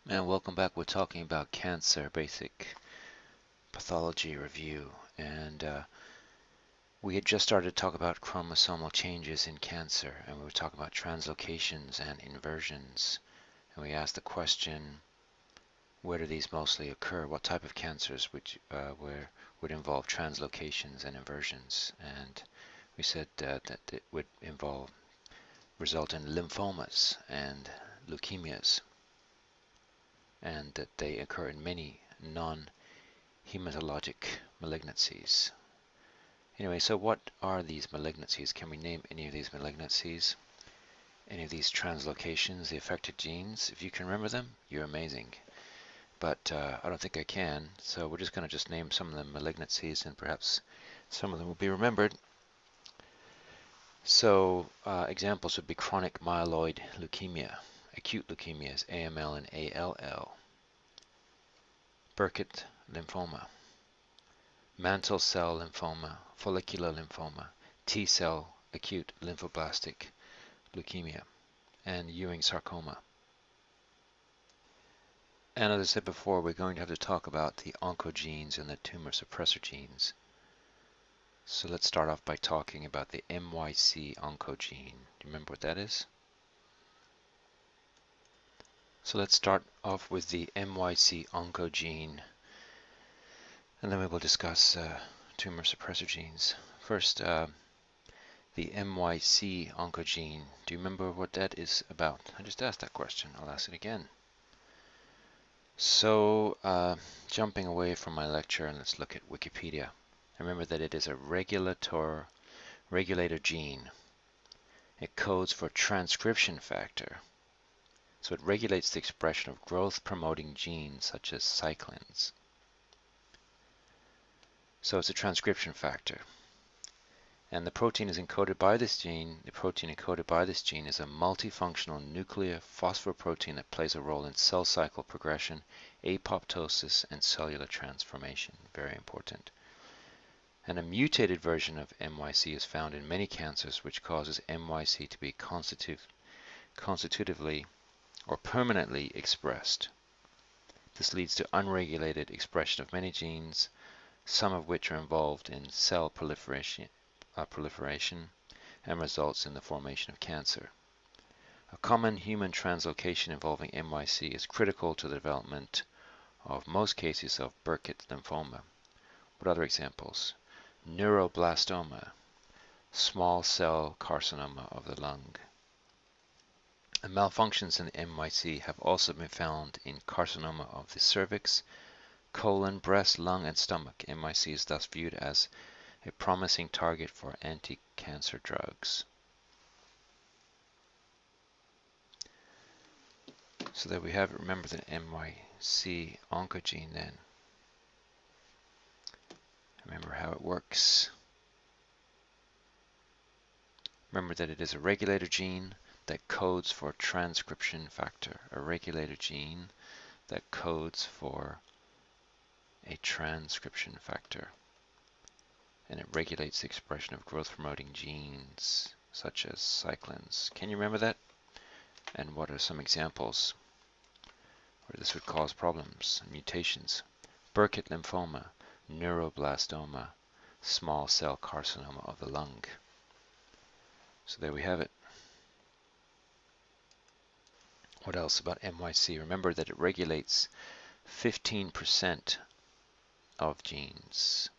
And welcome back. We're talking about cancer, basic pathology review. And we had just started to talk about chromosomal changes in cancer, and we were talking about translocations and inversions. And we asked the question, where do these mostly occur? What type of cancers would involve translocations and inversions? And we said that it would result in lymphomas and leukemias, and that they occur in many non-hematologic malignancies. Anyway, so what are these malignancies? Can we name any of these malignancies? Any of these translocations, the affected genes? If you can remember them, you're amazing. But I don't think I can, so we're just going to just name some of the malignancies, and perhaps some of them will be remembered. So examples would be chronic myeloid leukemia, acute leukemias, AML and ALL, Burkitt lymphoma, mantle cell lymphoma, follicular lymphoma, T-cell acute lymphoblastic leukemia, and Ewing sarcoma. And as I said before, we're going to have to talk about the oncogenes and the tumor suppressor genes. So let's start off by talking about the MYC oncogene. Do you remember what that is? So let's start off with the MYC oncogene, and then we will discuss tumor suppressor genes. First, the MYC oncogene. Do you remember what that is about? I just asked that question. I'll ask it again. So, jumping away from my lecture, and let's look at Wikipedia. Remember that it is a regulator gene. It codes for transcription factor. So it regulates the expression of growth-promoting genes such as cyclins. So it's a transcription factor. And the protein is encoded by this gene. The protein encoded by this gene is a multifunctional nuclear phosphoprotein that plays a role in cell cycle progression, apoptosis, and cellular transformation. Very important. And a mutated version of MYC is found in many cancers, which causes MYC to be constitutively or permanently expressed. This leads to unregulated expression of many genes, some of which are involved in cell proliferation and results in the formation of cancer. A common human translocation involving MYC is critical to the development of most cases of Burkitt lymphoma. What other examples? Neuroblastoma, small cell carcinoma of the lung. And malfunctions in MYC have also been found in carcinoma of the cervix, colon, breast, lung, and stomach. MYC is thus viewed as a promising target for anti-cancer drugs. So there we have it. Remember the MYC oncogene then. Remember how it works. Remember that it is a regulator gene that codes for transcription factor. A regulator gene that codes for a transcription factor. And it regulates the expression of growth-promoting genes such as cyclins. Can you remember that? And what are some examples where this would cause problems and mutations? Burkitt lymphoma, neuroblastoma, small cell carcinoma of the lung. So there we have it. What else about MYC? Remember that it regulates 15% of genes.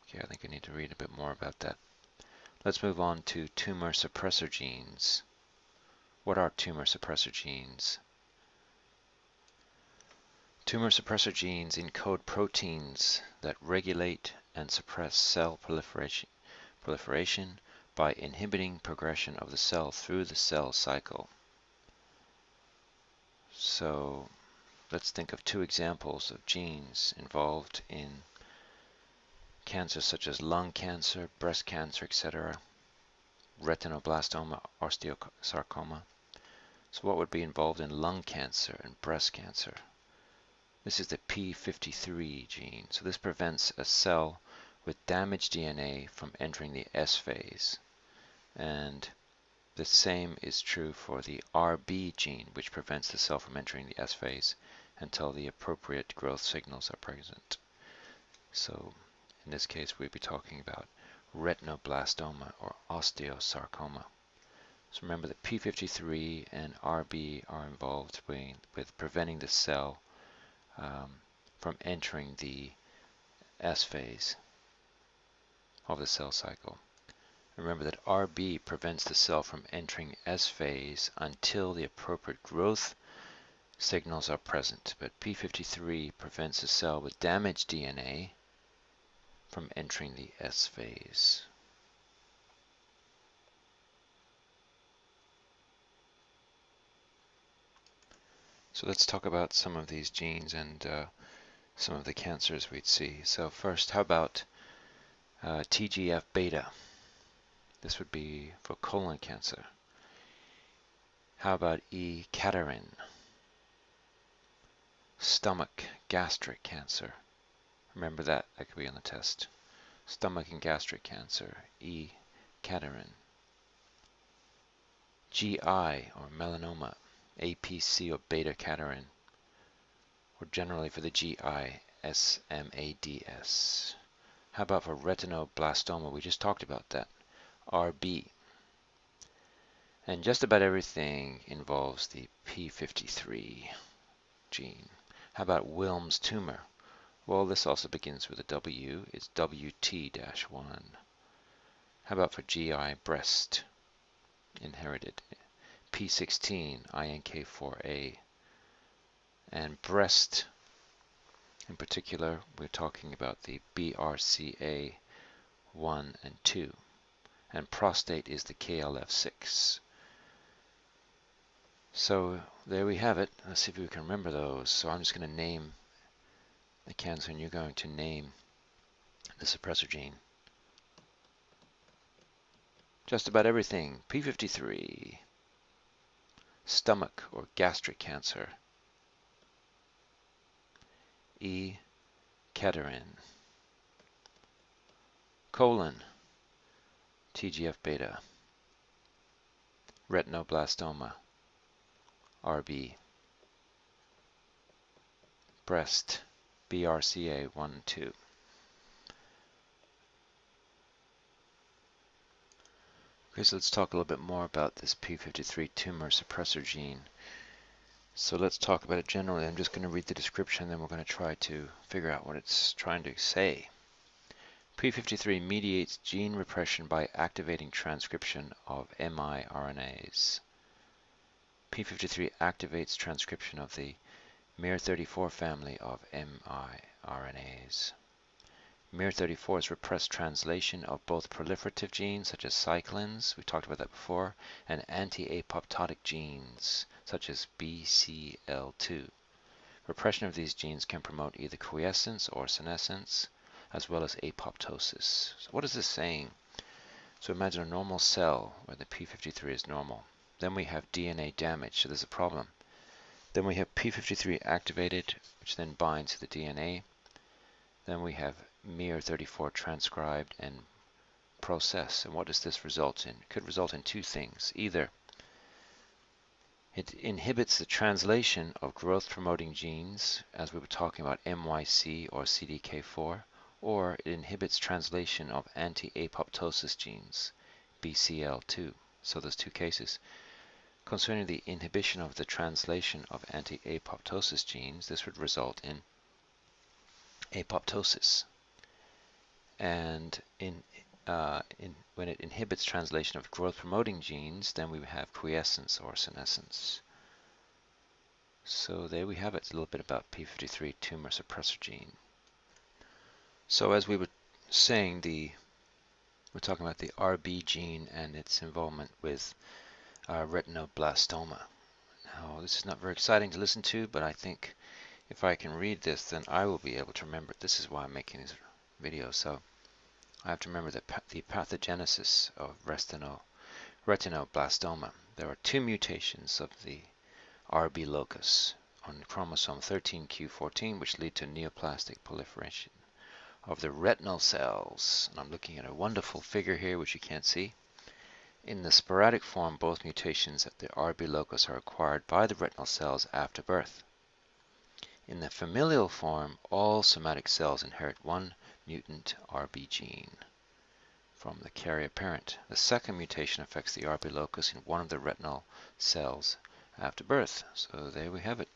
Okay, I think I need to read a bit more about that. Let's move on to tumor suppressor genes. What are tumor suppressor genes? Tumor suppressor genes encode proteins that regulate and suppress cell proliferation by inhibiting progression of the cell through the cell cycle. So let's think of two examples of genes involved in cancers such as lung cancer, breast cancer, etc., retinoblastoma, osteosarcoma. So what would be involved in lung cancer and breast cancer? This is the p53 gene. So this prevents a cell with damaged DNA from entering the S phase. And the same is true for the RB gene, which prevents the cell from entering the S phase until the appropriate growth signals are present. So in this case, we'd be talking about retinoblastoma or osteosarcoma. So remember that P53 and RB are involved with preventing the cell from entering the S phase of the cell cycle. Remember that RB prevents the cell from entering S phase until the appropriate growth signals are present, but P53 prevents the cell with damaged DNA from entering the S phase. So let's talk about some of these genes and some of the cancers we'd see. So first, how about TGF-beta? This would be for colon cancer. How about E-cadherin? Stomach, gastric cancer. Remember that could be on the test. Stomach and gastric cancer, E-cadherin. GI or melanoma, APC or beta-cadherin, or generally for the GI, SMADS. How about for retinoblastoma? We just talked about that, RB. And just about everything involves the P53 gene. How about Wilms tumor? Well, this also begins with a W. It's WT-1. How about for GI breast? Inherited. P16, INK4A. And breast, in particular, we're talking about the BRCA1 and 2. And prostate is the KLF6. So there we have it. Let's see if we can remember those. So I'm just going to name the cancer, and you're going to name the suppressor gene. Just about everything. P53. Stomach or gastric cancer. E-cadherin. Colon. TGF-beta. Retinoblastoma. RB. Breast. BRCA1 and 2. Okay, so let's talk a little bit more about this P53 tumor suppressor gene. So let's talk about it generally. I'm just going to read the description, then we're going to try to figure out what it's trying to say. P53 mediates gene repression by activating transcription of miRNAs. P53 activates transcription of the miR34 family of miRNAs. miR34's repressed translation of both proliferative genes, such as cyclins, we talked about that before, and anti-apoptotic genes, such as BCL2. Repression of these genes can promote either quiescence or senescence, as well as apoptosis. So what is this saying? So imagine a normal cell where the P53 is normal. Then we have DNA damage, so there's a problem. Then we have P53 activated, which then binds to the DNA. Then we have miR34 transcribed and processed. And what does this result in? It could result in two things. Either it inhibits the translation of growth-promoting genes, as we were talking about MYC or CDK4, or it inhibits translation of anti-apoptosis genes, BCL2. So there's two cases. Concerning the inhibition of the translation of anti-apoptosis genes, this would result in apoptosis. And when it inhibits translation of growth-promoting genes, then we have quiescence or senescence. So there we have it, a little bit about P53 tumor suppressor gene. So as we were saying, we're talking about the RB gene and its involvement with retinoblastoma. Now, this is not very exciting to listen to, but I think if I can read this, then I will be able to remember it. This is why I'm making these videos. So I have to remember the pathogenesis of retinoblastoma. There are two mutations of the RB locus on chromosome 13q14, which lead to neoplastic proliferation of the retinal cells. And I'm looking at a wonderful figure here, which you can't see. In the sporadic form, both mutations at the RB locus are acquired by the retinal cells after birth. In the familial form, all somatic cells inherit one mutant RB gene from the carrier parent. The second mutation affects the RB locus in one of the retinal cells after birth. So there we have it.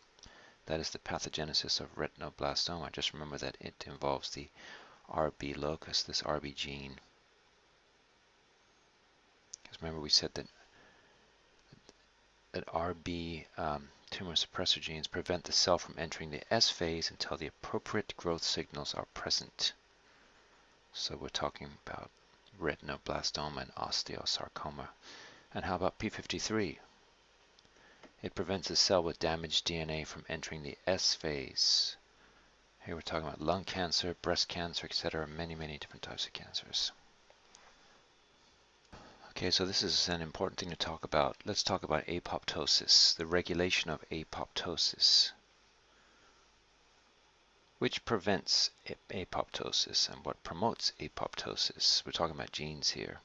That is the pathogenesis of retinoblastoma. Just remember that it involves the RB locus, this RB gene. Because remember we said that RB tumor suppressor genes prevent the cell from entering the S phase until the appropriate growth signals are present. So we're talking about retinoblastoma and osteosarcoma. And how about P53? It prevents a cell with damaged DNA from entering the S phase. Here we're talking about lung cancer, breast cancer, etc. Many, many different types of cancers. Okay, so this is an important thing to talk about. Let's talk about apoptosis, the regulation of apoptosis. Which prevents apoptosis and what promotes apoptosis? We're talking about genes here.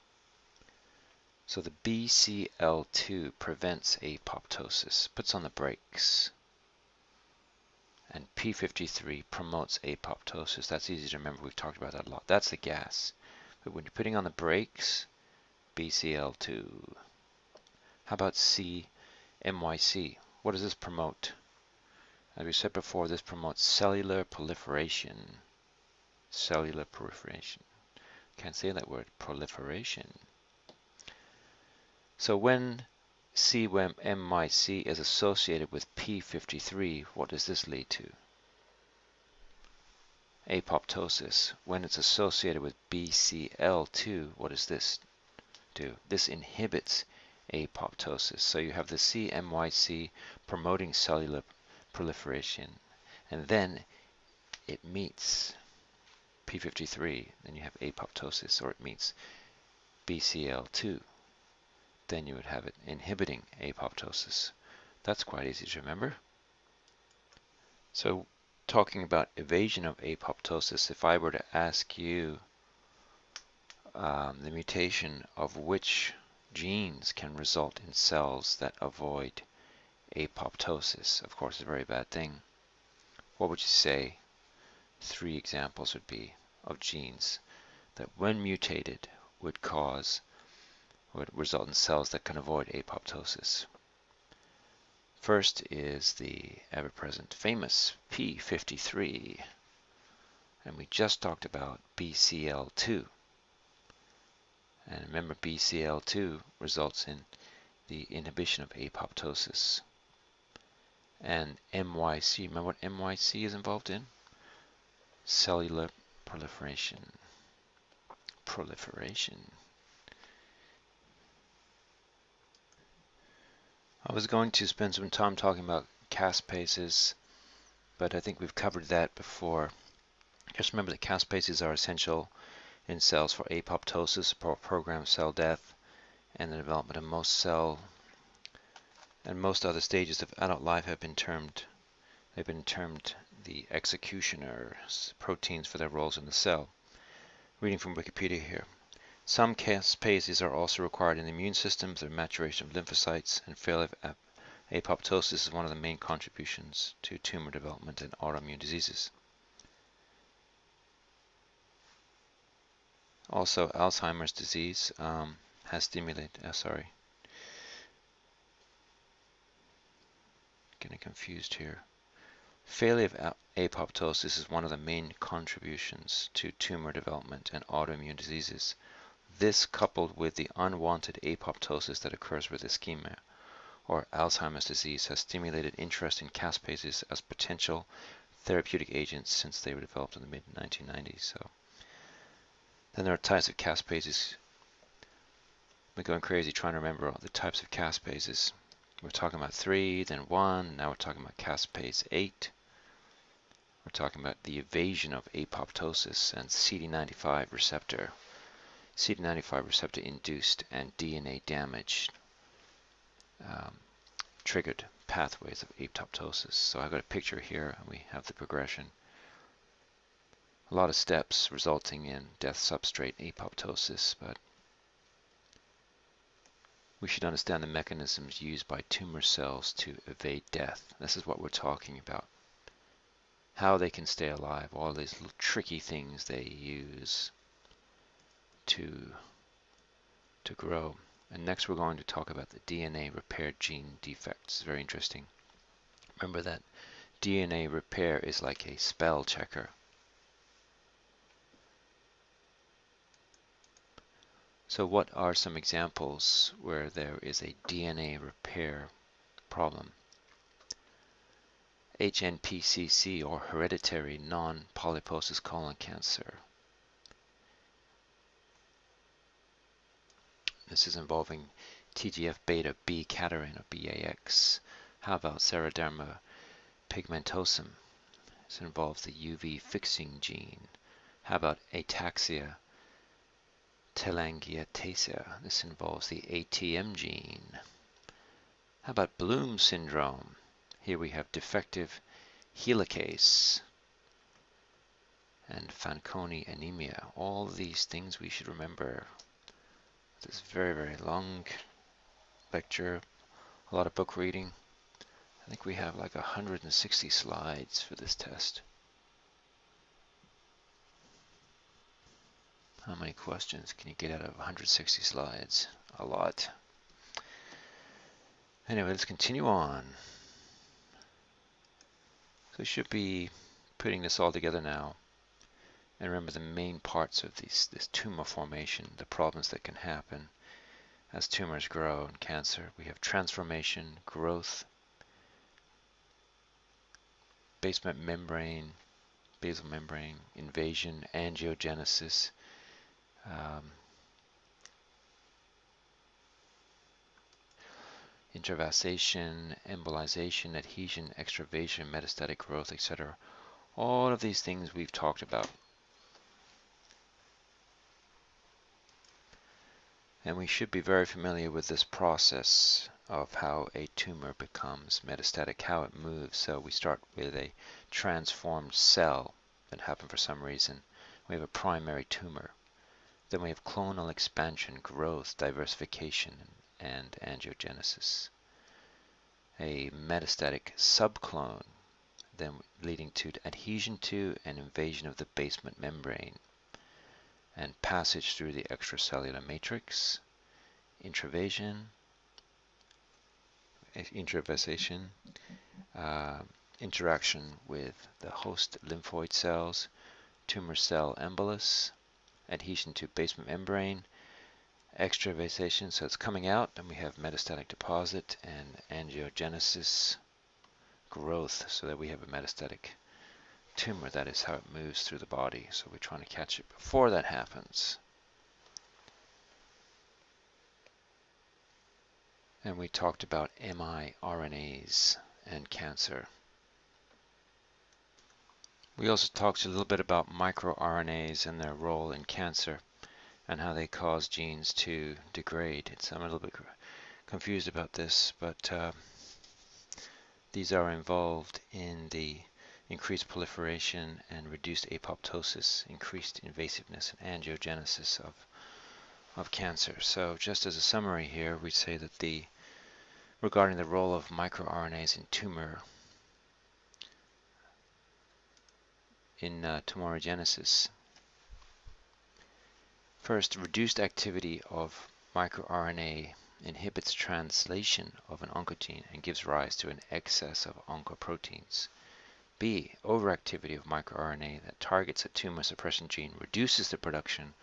So the BCL2 prevents apoptosis, puts on the brakes. And P53 promotes apoptosis. That's easy to remember. We've talked about that a lot. That's the gas. But when you're putting on the brakes, BCL2. How about CMYC? What does this promote? As we said before, this promotes cellular proliferation. Cellular proliferation. Can't say that word, proliferation. So when CMYC is associated with P53, what does this lead to? Apoptosis. When it's associated with BCL2, what does this do? This inhibits apoptosis. So you have the CMYC promoting cellular proliferation, and then it meets P53, then you have apoptosis, or it meets BCL2. Then you would have it inhibiting apoptosis. That's quite easy to remember. So talking about evasion of apoptosis, if I were to ask you the mutation of which genes can result in cells that avoid apoptosis, of course, a very bad thing. What would you say 3 examples would be of genes that when mutated would result in cells that can avoid apoptosis? First is the ever-present famous P53, and we just talked about BCL2. And remember, BCL2 results in the inhibition of apoptosis. And MYC, remember what MYC is involved in? Cellular proliferation. I was going to spend some time talking about caspases, but I think we've covered that before. Just remember that caspases are essential in cells for apoptosis, programmed cell death, and the development of most cell and most other stages of adult life have been termed the executioners, proteins for their roles in the cell. Reading from Wikipedia here. Some caspases are also required in the immune system through maturation of lymphocytes, and failure of apoptosis is one of the main contributions to tumor development and autoimmune diseases. Also, Alzheimer's disease has stimulated, getting confused here. Failure of apoptosis is one of the main contributions to tumor development and autoimmune diseases. This, coupled with the unwanted apoptosis that occurs with ischemia or Alzheimer's disease, has stimulated interest in caspases as potential therapeutic agents since they were developed in the mid-1990s. So then there are types of caspases. We're going crazy trying to remember all the types of caspases. We're talking about 3, then 1, now we're talking about caspase 8. We're talking about the evasion of apoptosis and CD95 receptor. CD95 receptor induced and DNA damaged triggered pathways of apoptosis. So I've got a picture here, and we have the progression. A lot of steps resulting in death substrate apoptosis, but we should understand the mechanisms used by tumor cells to evade death. This is what we're talking about. How they can stay alive, all these little tricky things they use to grow. And next we're going to talk about the DNA repair gene defects. It's very interesting. Remember that DNA repair is like a spell checker. So what are some examples where there is a DNA repair problem? HNPCC, or hereditary non-polyposis colon cancer. This is involving TGF-beta B cadherin, or BAX. How about scleroderma pigmentosum? This involves the UV fixing gene. How about ataxia telangiectasia? This involves the ATM gene. How about Bloom syndrome? Here we have defective helicase and Fanconi anemia. All these things we should remember. This is very, very long lecture, a lot of book reading. I think we have like 160 slides for this test. How many questions can you get out of 160 slides? A lot. Anyway, let's continue on. So we should be putting this all together now. And remember the main parts of this tumor formation, the problems that can happen as tumors grow in cancer. We have transformation, growth, basement membrane, basal membrane, invasion, angiogenesis, intravasation, embolization, adhesion, extravasation, metastatic growth, etc. All of these things we've talked about. And we should be very familiar with this process of how a tumor becomes metastatic, how it moves. So we start with a transformed cell that happened for some reason. We have a primary tumor. Then we have clonal expansion, growth, diversification, and angiogenesis. A metastatic subclone, then leading to adhesion to and invasion of the basement membrane, and passage through the extracellular matrix, intravasation, interaction with the host lymphoid cells, tumor cell embolus, adhesion to basement membrane, extravasation, so it's coming out, and we have metastatic deposit, and angiogenesis, growth, so that we have a metastatic tumor. That is how it moves through the body. So we're trying to catch it before that happens. And we talked about miRNAs and cancer. We also talked a little bit about microRNAs and their role in cancer and how they cause genes to degrade. I'm a little bit confused about this, but these are involved in the increased proliferation and reduced apoptosis, increased invasiveness and angiogenesis of cancer. So just as a summary here, we say that regarding the role of microRNAs in tumorigenesis. First, reduced activity of microRNA inhibits translation of an oncogene and gives rise to an excess of oncoproteins. B, overactivity of microRNA that targets a tumor suppression gene reduces the production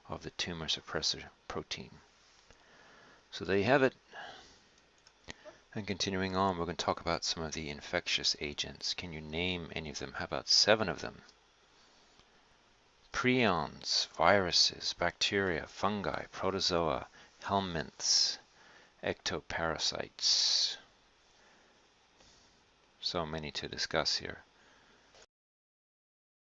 of the tumor suppressor protein. So there you have it. And continuing on, we're going to talk about some of the infectious agents. Can you name any of them? How about 7 of them? Prions, viruses, bacteria, fungi, protozoa, helminths, ectoparasites. So many to discuss here.